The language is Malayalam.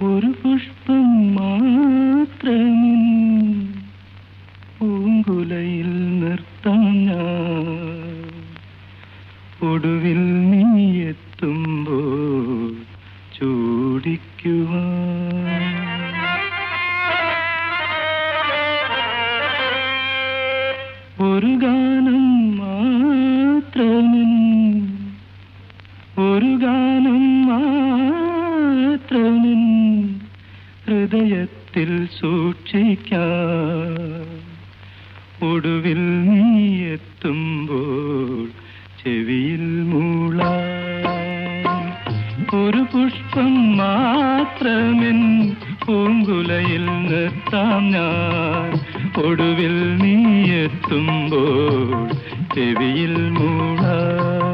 ഒരു പുഷ്പം മാത്രമിൻ പൂങ്കുലയിൽ നിർത്താൻ ഞാൻ ഒടുവിൽ നീ എത്തുമ്പോൾ ചൂടിക്കുവാൻ. ഒരു ഗാനം മാത്രമിൻ ഒരു ഗാനം മാത്രമിൻ ഹൃദയത്തിൽ സൂക്ഷിക്കാം ഒടുവിൽ നീ എത്തുമ്പോൾ ചെവിയിൽ മൂളാൻ. ഒരു പുഷ്പം മാത്രമിൻ പൂങ്കുലയിൽ നിർത്താം ഞാൻ ഒടുവിൽ നീ എത്തുമ്പോൾ ചെവിയിൽ മൂളാൻ.